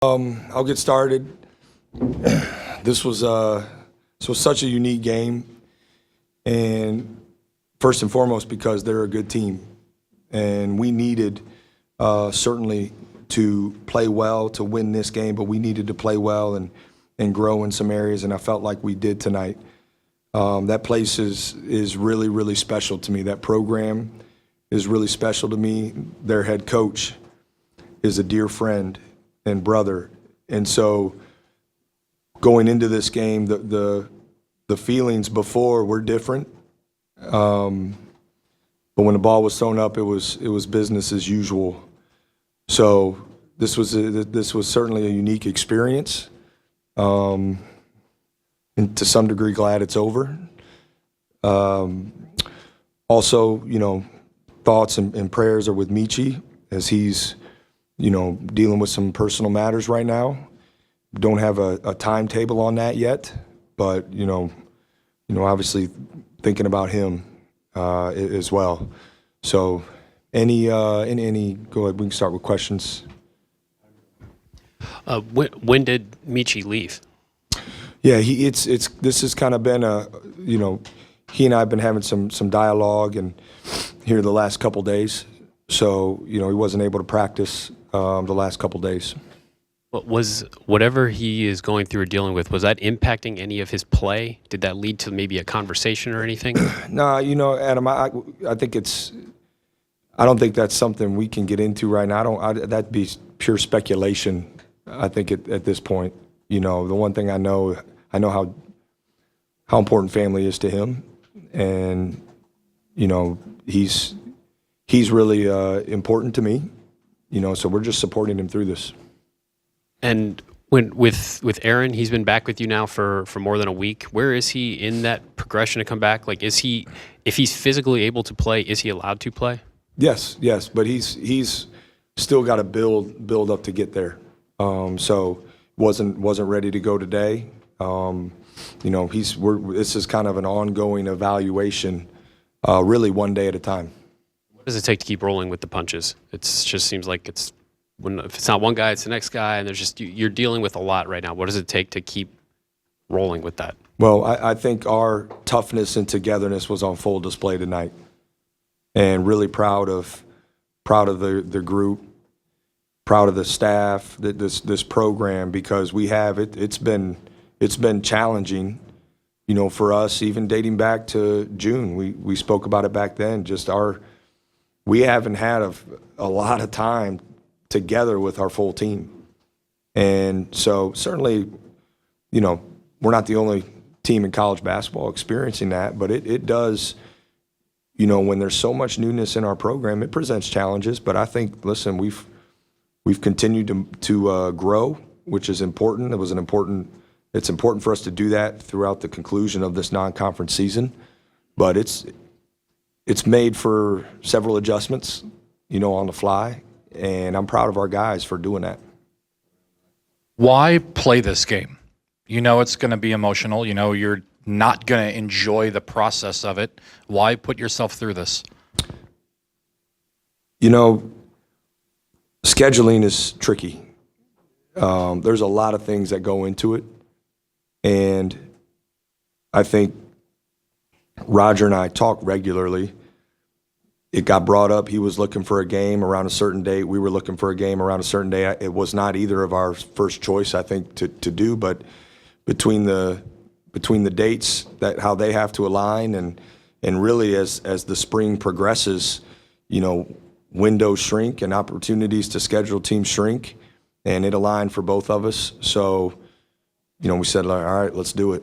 I'll get started. This was such a unique game, and first and foremost because they're a good team, and we needed certainly to play well to win this game, but we needed to play well and grow in some areas, and I felt like we did tonight. That place is really, really special to me. That program is really special to me. Their head coach is a dear friend and brother, and so going into this game, the feelings before were different, but when the ball was thrown up, it was business as usual. So this was certainly a unique experience, and to some degree, glad it's over. Also, thoughts and prayers are with Michi as he's dealing with some personal matters right now. Don't have a timetable on that yet, but obviously thinking about him as well. So, any go ahead. We can start with questions. When did Michi leave? Yeah, this has kind of been he and I have been having some dialogue and here the last couple days. So he wasn't able to practice the last couple days. Was whatever he is going through or dealing with, was that impacting any of his play? Did that lead to maybe a conversation or anything? No, Adam, I think I don't think that's something we can get into right now. That'd be pure speculation, I think, at this point. The one thing I know how important family is to him, and he's really important to me. So we're just supporting him through this. And with Aaron, he's been back with you now for more than a week. Where is he in that progression to come back? Like, if he's physically able to play, is he allowed to play? Yes, but he's still got to build up to get there. So wasn't ready to go today. This is kind of an ongoing evaluation, really one day at a time. What does it take to keep rolling with the punches? It just seems like if it's not one guy, it's the next guy, and you're dealing with a lot right now. What does it take to keep rolling with that? Well, I think our toughness and togetherness was on full display tonight, and really proud of the group, proud of the staff, this program, because we have it. It's been challenging, for us, even dating back to June. We spoke about it back then. We haven't had a lot of time together with our full team. And so certainly, we're not the only team in college basketball experiencing that, but it does, when there's so much newness in our program, it presents challenges. But I think, listen, we've continued to grow, which is important. It's important for us to do that throughout the conclusion of this non-conference season. But it's made for several adjustments, on the fly. And I'm proud of our guys for doing that. Why play this game? It's going to be emotional. You're not going to enjoy the process of it. Why put yourself through this? Scheduling is tricky. There's a lot of things that go into it. And I think Roger and I talk regularly. It got brought up. He was looking for a game around a certain date. We were looking for a game around a certain day. It was not either of our first choice, I think, to do. But between the dates, how they have to align, and really as the spring progresses, windows shrink and opportunities to schedule teams shrink, and it aligned for both of us. So, we said, all right, let's do it.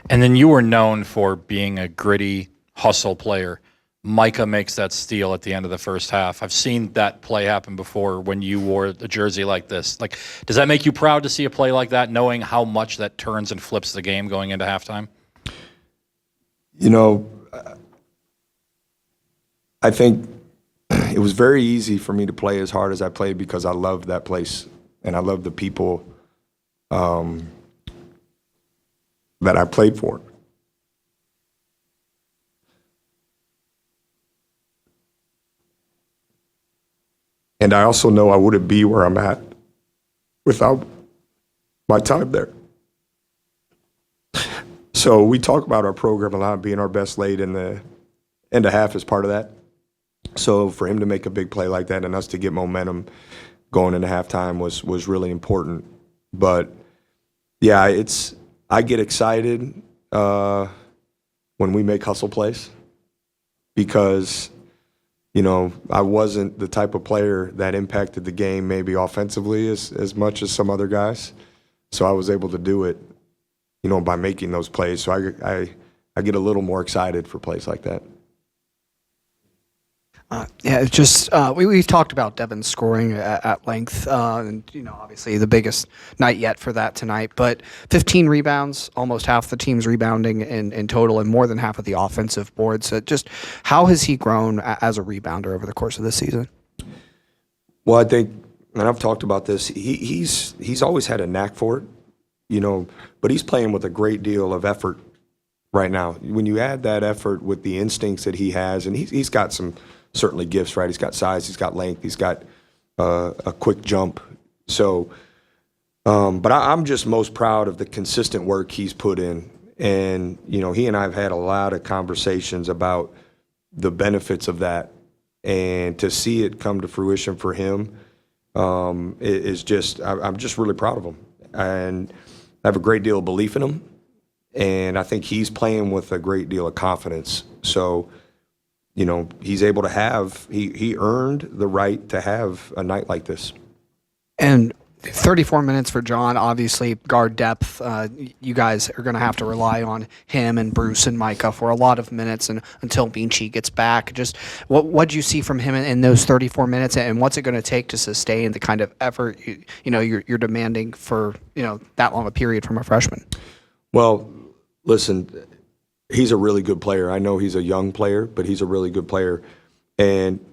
And then you were known for being a gritty hustle player. Micah makes that steal at the end of the first half. I've seen that play happen before when you wore a jersey like this. Like, does that make you proud to see a play like that, knowing how much that turns and flips the game going into halftime? I think it was very easy for me to play as hard as I played because I loved that place and I loved the people that I played for. And I also know I wouldn't be where I'm at without my time there. So we talk about our program a lot, being our best late in the end of half is part of that. So for him to make a big play like that and us to get momentum going into halftime was really important. But yeah, I get excited when we make hustle plays because, you know, I wasn't the type of player that impacted the game maybe offensively as much as some other guys. So I was able to do it, you know, by making those plays. So I get a little more excited for plays like that. Yeah, it's just we've talked about Devin scoring at length, and you know, obviously the biggest night yet for that tonight. But 15 rebounds, almost half the team's rebounding in total, and more than half of the offensive board. So just how has he grown as a rebounder over the course of this season? Well, I think, and I've talked about this. He's always had a knack for it, you know, but he's playing with a great deal of effort right now. When you add that effort with the instincts that he has, and he's got some certainly gifts, right? He's got size, he's got length, he's got a quick jump. So, but I'm just most proud of the consistent work he's put in. And, you know, he and I have had a lot of conversations about the benefits of that. And to see it come to fruition for him is just, I'm just really proud of him. And I have a great deal of belief in him. And I think he's playing with a great deal of confidence. So, you know, he's able to have, he earned the right to have a night like this. And 34 minutes for John, obviously guard depth. You guys are going to have to rely on him and Bruce and Micah for a lot of minutes and until Beachy gets back. Just what'd you see from him in those 34 minutes, and what's it going to take to sustain the kind of effort you're demanding for, you know, that long a period from a freshman? Well, listen, he's a really good player. I know he's a young player, but he's a really good player. And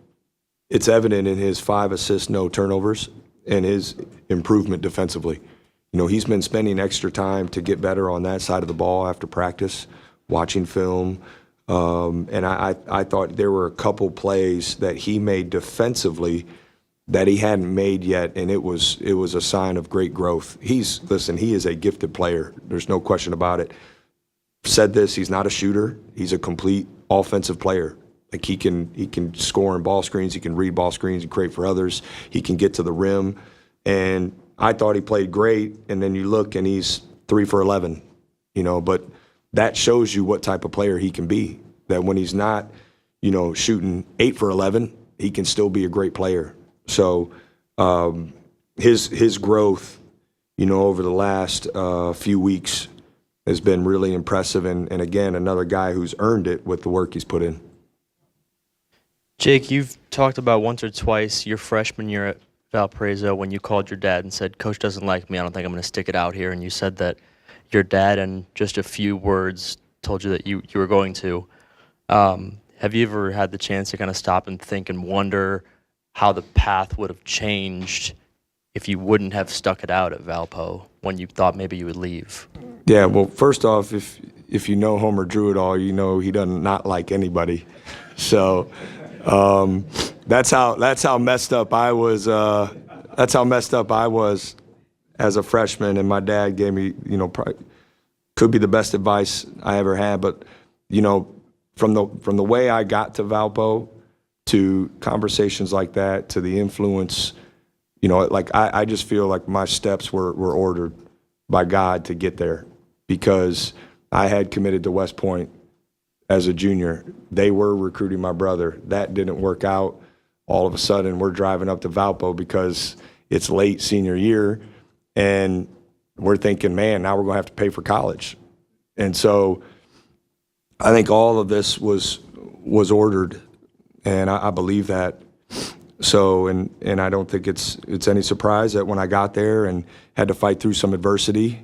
it's evident in his 5 assists, no turnovers, and his improvement defensively. You know, he's been spending extra time to get better on that side of the ball after practice, watching film. And I thought there were a couple plays that he made defensively that he hadn't made yet, and it was a sign of great growth. He is a gifted player. There's no question about it. Said this, he's not a shooter. He's a complete offensive player. Like he can score in ball screens, he can read ball screens and create for others. He can get to the rim. And I thought he played great, and then you look and he's 3 for 11, you know, but that shows you what type of player he can be. That when he's not, you know, shooting 8 for 11, he can still be a great player. So his growth, you know, over the last few weeks has been really impressive, and again, another guy who's earned it with the work he's put in. Jake, you've talked about once or twice your freshman year at Valparaiso when you called your dad and said, "Coach doesn't like me, I don't think I'm going to stick it out here," and you said that your dad, in just a few words, told you that you were going to. Have you ever had the chance to kind of stop and think and wonder how the path would have changed if you wouldn't have stuck it out at Valpo when you thought maybe you would leave? Yeah, well, first off, if you know Homer Drew at all, you know he doesn't not like anybody. So that's how messed up I was. That's how messed up I was as a freshman, and my dad gave me, you know, probably could be the best advice I ever had. But you know, from the way I got to Valpo, to conversations like that, to the influence, you know, like I just feel like my steps were ordered by God to get there, because I had committed to West Point as a junior. They were recruiting my brother. That didn't work out. All of a sudden, we're driving up to Valpo because it's late senior year, and we're thinking, man, now we're going to have to pay for college. And so I think all of this was ordered, and I believe that. So, and I don't think it's any surprise that when I got there and had to fight through some adversity,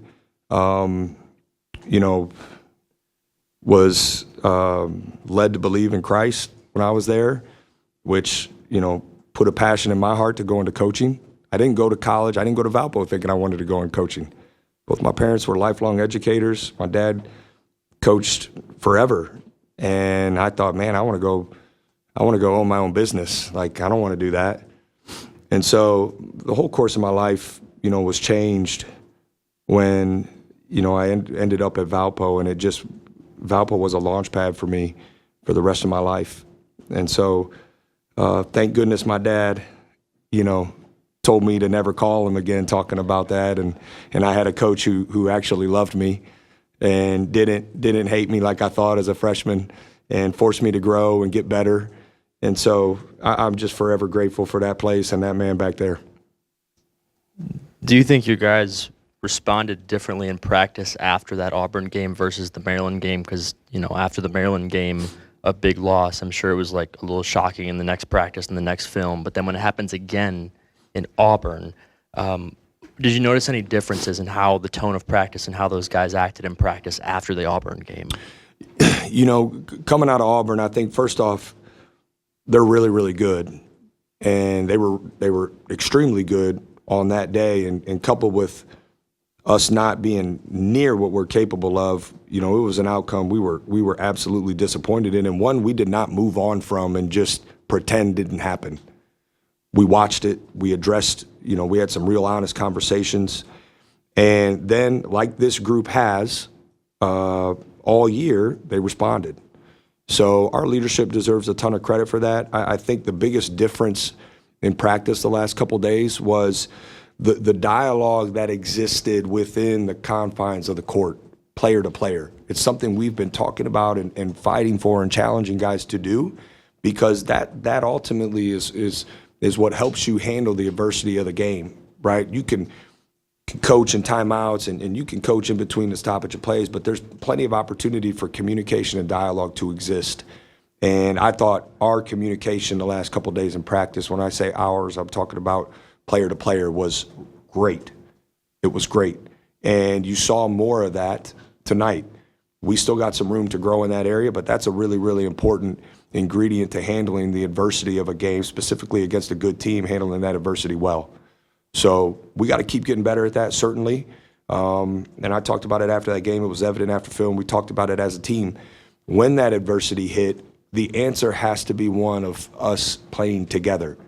you know, was led to believe in Christ when I was there, which, you know, put a passion in my heart to go into coaching. I didn't go to college. I didn't go to Valpo thinking I wanted to go in coaching. Both my parents were lifelong educators. My dad coached forever. And I thought, man, I want to go own my own business. Like, I don't want to do that. And so the whole course of my life, was changed when, I ended up at Valpo, and Valpo was a launch pad for me for the rest of my life. And so, thank goodness my dad, told me to never call him again talking about that. And I had a coach who actually loved me and didn't hate me like I thought as a freshman and forced me to grow and get better. And so I'm just forever grateful for that place and that man back there. Do you think you guys responded differently in practice after that Auburn game versus the Maryland game? Because, after the Maryland game, a big loss, I'm sure it was like a little shocking in the next practice and the next film. But then when it happens again in Auburn, did you notice any differences in how the tone of practice and how those guys acted in practice after the Auburn game? Coming out of Auburn, I think first off, they're really, really good. And they were extremely good on that day, and coupled with us not being near what we're capable of, it was an outcome we were absolutely disappointed in, and one we did not move on from and just pretend didn't happen. We watched it, we addressed, we had some real honest conversations, and then, like this group has all year, they responded. So our leadership deserves a ton of credit for that. I think the biggest difference in practice the last couple of days was the dialogue that existed within the confines of the court, player to player. It's something we've been talking about and fighting for and challenging guys to do, because that ultimately is what helps you handle the adversity of the game, right? You can coach in timeouts and you can coach in between the stoppage of plays, but there's plenty of opportunity for communication and dialogue to exist. And I thought our communication the last couple of days in practice, when I say ours, I'm talking about player to player, was great. It was great. And you saw more of that tonight. We still got some room to grow in that area, but that's a really, really important ingredient to handling the adversity of a game, specifically against a good team, handling that adversity well. So we got to keep getting better at that, certainly. And I talked about it after that game. It was evident after film. We talked about it as a team. When that adversity hit, the answer has to be one of us playing together.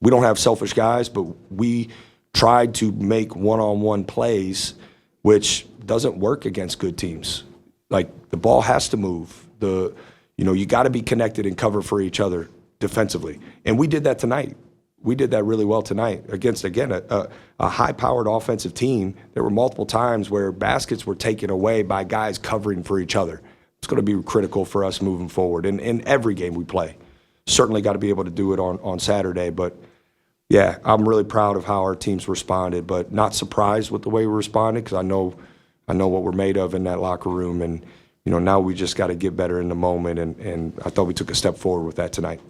We don't have selfish guys, but we tried to make one-on-one plays, which doesn't work against good teams. Like, the ball has to move. You got to be connected and cover for each other defensively. And we did that tonight. We did that really well tonight against, again, a high-powered offensive team. There were multiple times where baskets were taken away by guys covering for each other. It's going to be critical for us moving forward in every game we play. Certainly got to be able to do it on Saturday. But, yeah, I'm really proud of how our teams responded, but not surprised with the way we responded, because I know what we're made of in that locker room. And, now we just got to get better in the moment. And I thought we took a step forward with that tonight.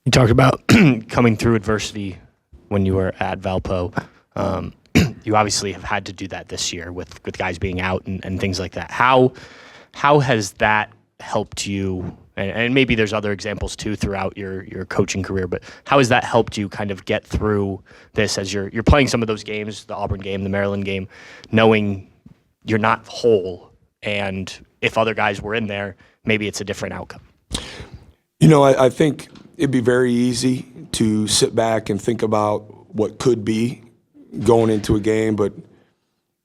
You talked about coming through adversity when you were at Valpo. You obviously have had to do that this year with guys being out and things like that. How has that helped you? And maybe there's other examples too throughout your coaching career, but how has that helped you kind of get through this as you're playing some of those games, the Auburn game, the Maryland game, knowing you're not whole, and if other guys were in there, maybe it's a different outcome? I think it'd be very easy to sit back and think about what could be going into a game, but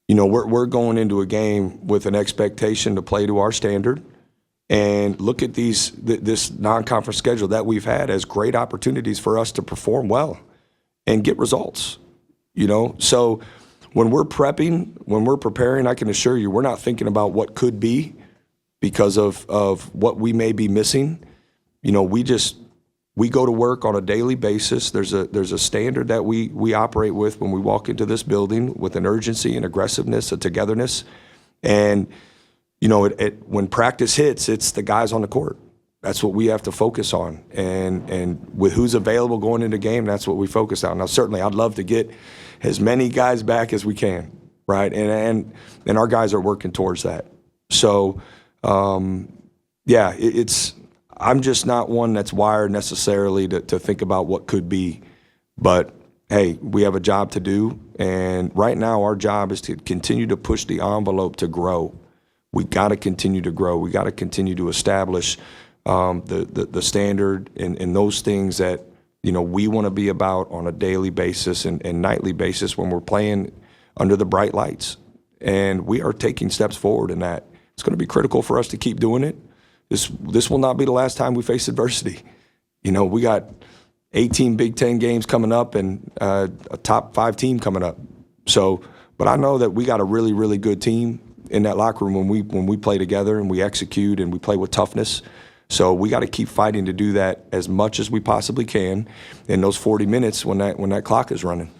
we're going into a game with an expectation to play to our standard, and look at this non-conference schedule that we've had as great opportunities for us to perform well and get results. So when we're prepping, when we're preparing, I can assure you we're not thinking about what could be because of what we may be missing. We go to work on a daily basis. There's a standard that we operate with when we walk into this building, with an urgency and aggressiveness, a togetherness. And, when practice hits, it's the guys on the court. That's what we have to focus on. And with who's available going into the game, that's what we focus on. Now, certainly I'd love to get as many guys back as we can, right? And our guys are working towards that. So, I'm just not one that's wired necessarily to think about what could be. But, hey, we have a job to do. And right now our job is to continue to push the envelope to grow. We got to continue to grow. We got to continue to establish the standard and those things that we want to be about on a daily basis and nightly basis when we're playing under the bright lights. And we are taking steps forward in that. It's going to be critical for us to keep doing it. This will not be the last time we face adversity. We got 18 Big Ten games coming up and a top 5 team coming up. So, but I know that we got a really, really good team in that locker room when we play together and we execute and we play with toughness. So we got to keep fighting to do that as much as we possibly can in those 40 minutes when that clock is running.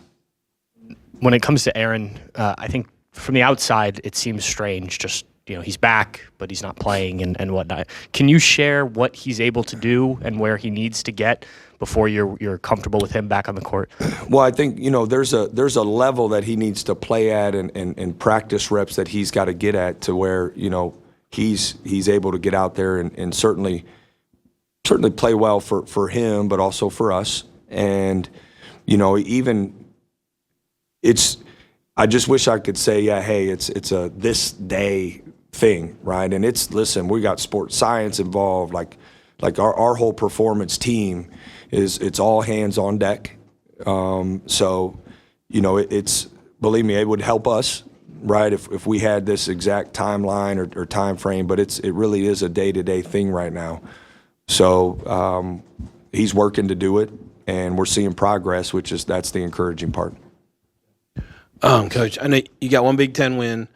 When it comes to Aaron, I think from the outside it seems strange. Just he's back, but he's not playing and whatnot. Can you share what he's able to do and where he needs to get before you're comfortable with him back on the court? Well, I think there's a level that he needs to play at and practice reps that he's got to get at to where he's able to get out there and certainly play well for him, but also for us. And I just wish I could say, yeah, hey, it's a this day thing, right? And listen, we got sports science involved, like our whole performance team it's all hands on deck. So it's, believe me, it would help us, right, if we had this exact timeline or time frame, but it really is a day-to-day thing right now. So he's working to do it, and we're seeing progress, that's the encouraging part. Coach, I know you got one Big Ten win.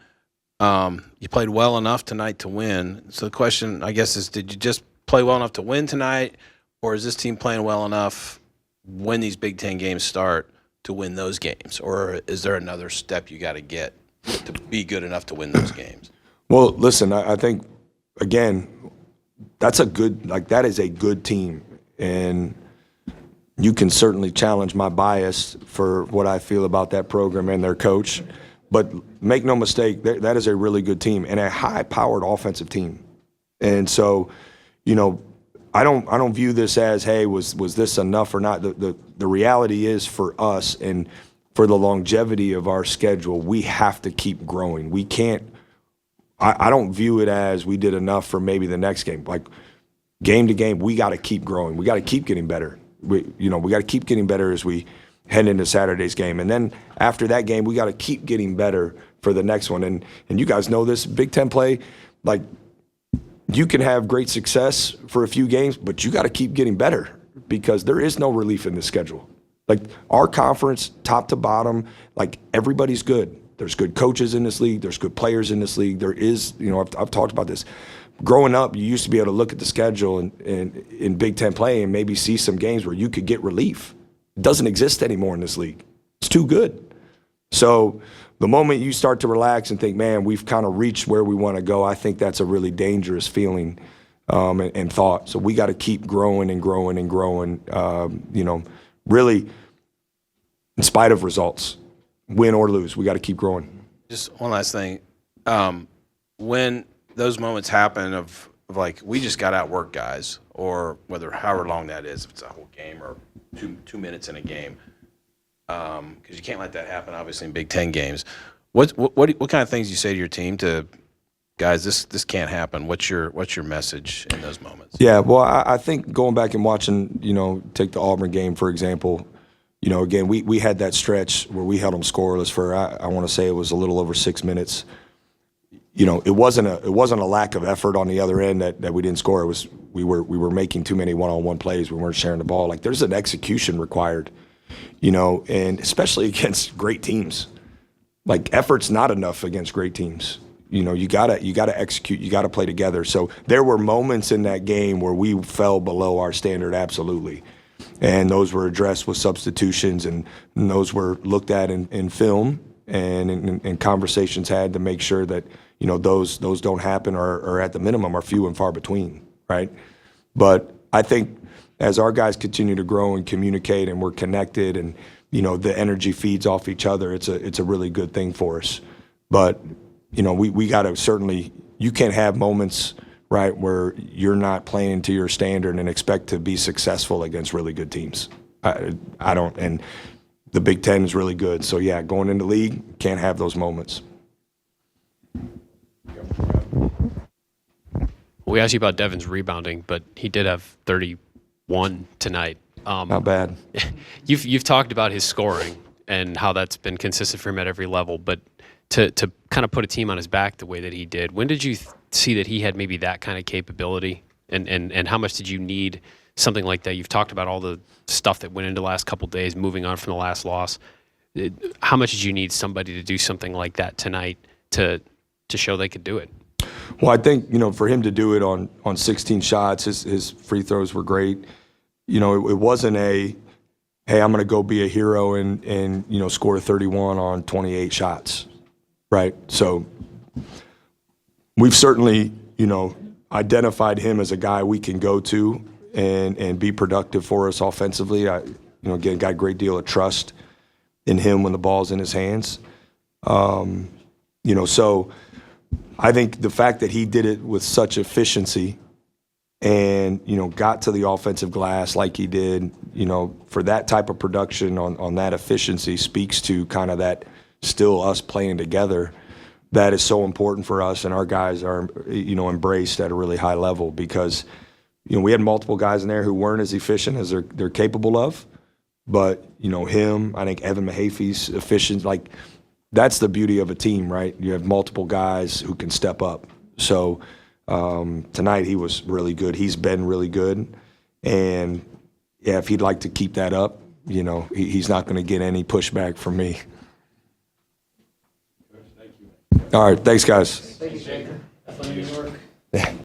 You played well enough tonight to win. So the question, I guess, is did you just play well enough to win tonight, or is this team playing well enough when these Big Ten games start to win those games? Or is there another step you got to get to be good enough to win those games? Well, listen, I think, again, that is a good team. And you can certainly challenge my bias for what I feel about that program and their coach. But make no mistake, that is a really good team and a high-powered offensive team. And so, I don't view this as, hey, was this enough or not? The reality is for us and for the longevity of our schedule, we have to keep growing. We can't. I don't view it as we did enough for maybe the next game. Like game to game, we got to keep growing. We got to keep getting better. We got to keep getting better as we head into Saturday's game. And then after that game, we got to keep getting better for the next one. And you guys know this, Big Ten play, like you can have great success for a few games, but you got to keep getting better because there is no relief in the schedule. Like our conference, top to bottom, like everybody's good. There's good coaches in this league. There's good players in this league. There is, I've talked about this. Growing up, you used to be able to look at the schedule and in Big Ten play and maybe see some games where you could get relief. It doesn't exist anymore in this league. It's too good. So the moment you start to relax and think, man, we've kind of reached where we want to go, I think that's a really dangerous feeling and thought. So we got to keep growing and growing and growing, really in spite of results, win or lose, we got to keep growing. Just one last thing. When those moments happen of like, we just got to outwork guys, or however long that is, if it's a whole game or two minutes in a game, because you can't let that happen, obviously, in Big Ten games. What kind of things do you say to your team to guys? This can't happen. What's your message in those moments? Yeah, well, I think going back and watching, take the Auburn game for example. Again, we had that stretch where we held them scoreless for I want to say it was a little over 6 minutes. It wasn't a lack of effort on the other end that we didn't score. It was we were making too many one-on-one plays. We weren't sharing the ball. Like there's an execution required, and especially against great teams. Like effort's not enough against great teams. You gotta execute. You gotta play together. So there were moments in that game where we fell below our standard, absolutely, and those were addressed with substitutions, and those were looked at in film and conversations had to make sure that those don't happen or at the minimum are few and far between, right? But I think as our guys continue to grow and communicate and we're connected and the energy feeds off each other, it's a really good thing for us. But we got to certainly, you can't have moments, right, where you're not playing to your standard and expect to be successful against really good teams. I don't, and the Big Ten is really good. So yeah, going into league, can't have those moments. We asked you about Devin's rebounding, but he did have 31 tonight. Not bad. You've talked about his scoring and how that's been consistent for him at every level, but to kind of put a team on his back the way that he did, when did you see that he had maybe that kind of capability, and how much did you need something like that? You've talked about all the stuff that went into the last couple days, moving on from the last loss. How much did you need somebody to do something like that tonight to show they could do it? Well, I think, for him to do it on 16 shots, his free throws were great. It wasn't hey, I'm going to go be a hero and score 31 on 28 shots, right? So we've certainly, identified him as a guy we can go to and be productive for us offensively. Again, got a great deal of trust in him when the ball's in his hands. So I think the fact that he did it with such efficiency and, got to the offensive glass like he did, for that type of production on that efficiency speaks to kind of that still us playing together. That is so important for us, and our guys are, embraced at a really high level because, we had multiple guys in there who weren't as efficient as they're capable of. But, him, I think Evan Mahafy's efficient, that's the beauty of a team, right? You have multiple guys who can step up. So tonight he was really good. He's been really good. And, yeah, if he'd like to keep that up, he's not going to get any pushback from me. All right, thanks, guys. Thank you, Jake.